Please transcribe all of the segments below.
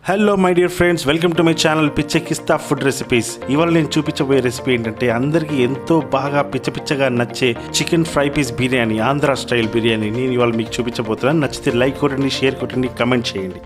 Hello my dear friends, welcome to my channel పిచ్చెక్కిస్తా food recipes. ఇవాళ నేను చూపించబోయే రెసిపీ ఏంటంటే అందరికీ ఎంతో బాగా పిచ్చగా నచ్చే chicken fry piece biryani, Andhra style biryani నేను ఇవాళ మీకు చూపించబోతున్నాను. నచ్చితే లైక్ కొట్టండి, షేర్ కొట్టండి, కమెంట్ చేయండి.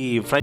ఈ ఫ్రై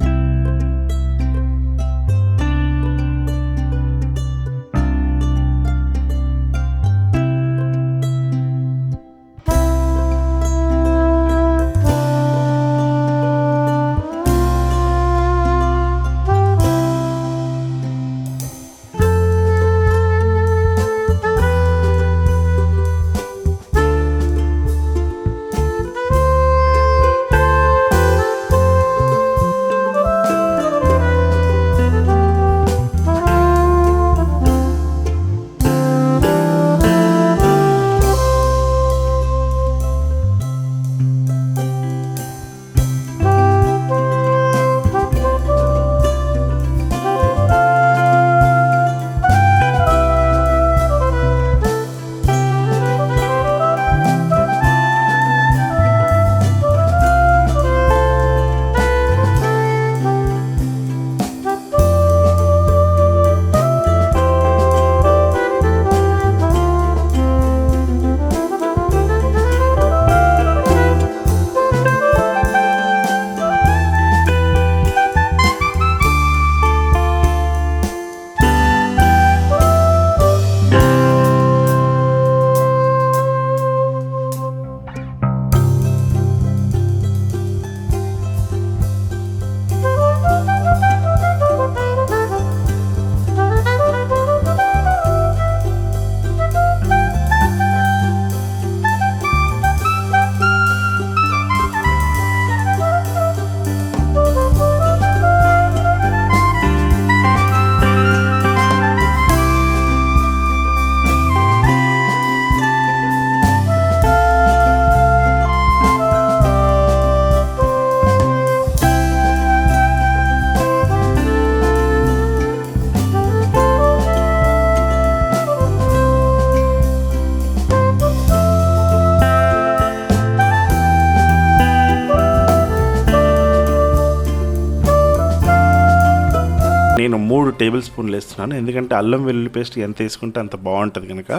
నేను 3 టేబుల్ స్పూన్లు వేస్తున్నాను. ఎందుకంటే అల్లం వెల్లుల్లి పేస్ట్ ఎంత వేసుకుంటే అంత బాగుంటుంది కనుక.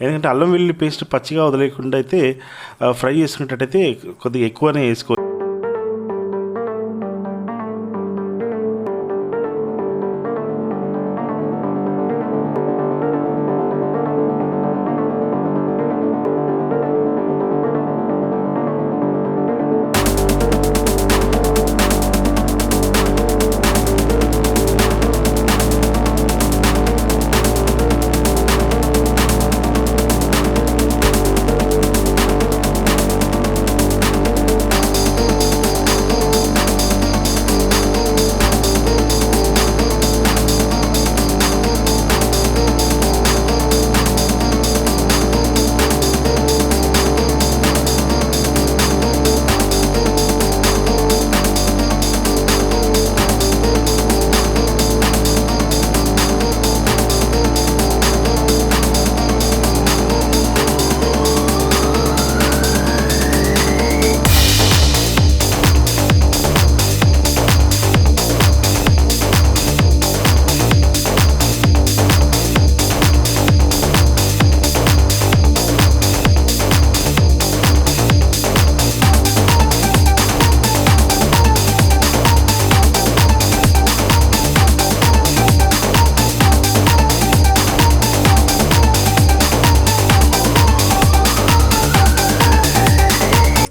ఎందుకంటే అల్లం వెల్లుల్లి పేస్ట్ పచ్చిగా వదిలేకుండా అయితే ఫ్రై చేసుకునేటట్టయితే కొద్దిగా ఎక్కువనే వేసుకో.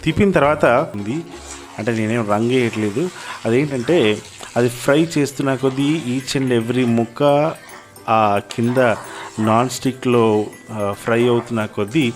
తిప్పిన తర్వాత ఉంది అంటే నేనేం రంగు వేయట్లేదు. అదేంటంటే అది ఫ్రై చేస్తున్న కొద్దీ ఈచ్ అండ్ ఎవ్రీ ముక్క ఆ కింద నాన్ స్టిక్లో ఫ్రై అవుతున్న కొద్దీ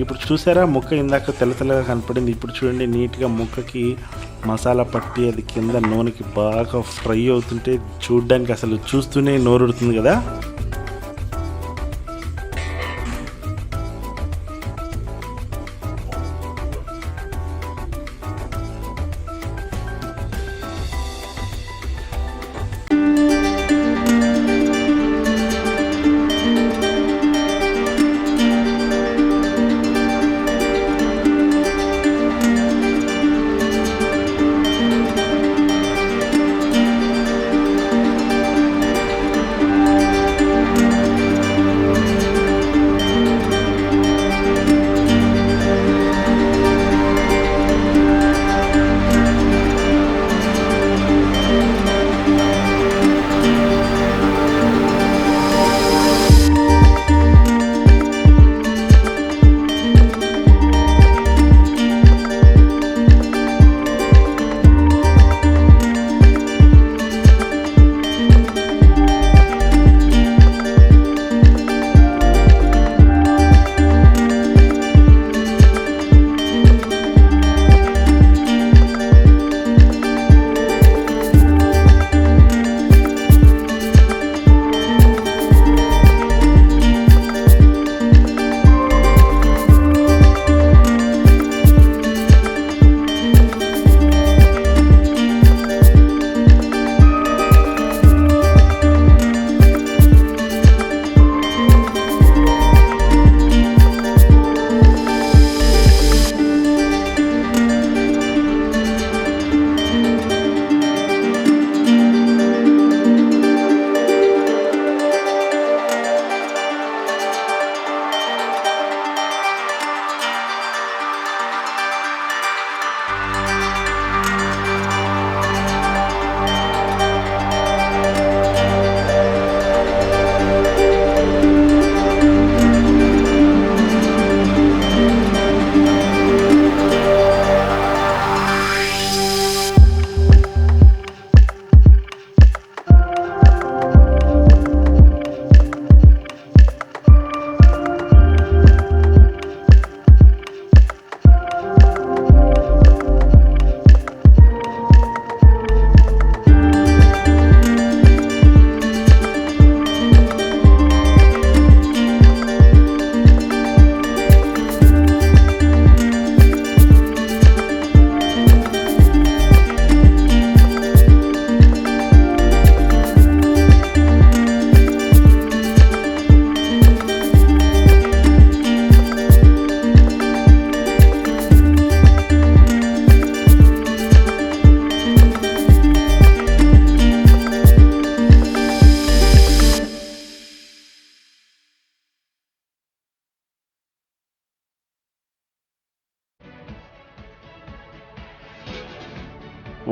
ఇప్పుడు చూసారా ముక్క ఇందాక తెల్ల తెల్లగా కనపడింది, ఇప్పుడు చూడండి నీట్గా ముక్కకి మసాలా పట్టి అది కింద నూనెకి బాగా ఫ్రై అవుతుంటే చూడ్డానికి అసలు చూస్తూనే నోరుడుతుంది కదా.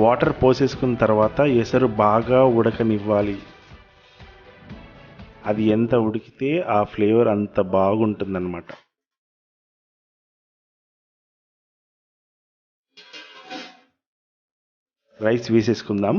వాటర్ పోసేసుకున్న తర్వాత ఎసరు బాగా ఉడకనివ్వాలి. అది ఎంత ఉడికితే ఆ ఫ్లేవర్ అంత బాగుంటుందన్నమాట. రైస్ వేసేసుకుందాం.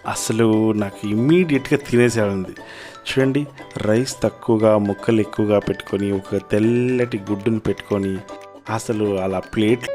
అసలు నాకు ఇమ్మీడియట్గా తినేసేయాలంది. చూడండి, రైస్ తక్కువగా ముక్కలు ఎక్కువగా పెట్టుకొని ఒక తెల్లటి గుడ్డును పెట్టుకొని అసలు అలా ప్లేట్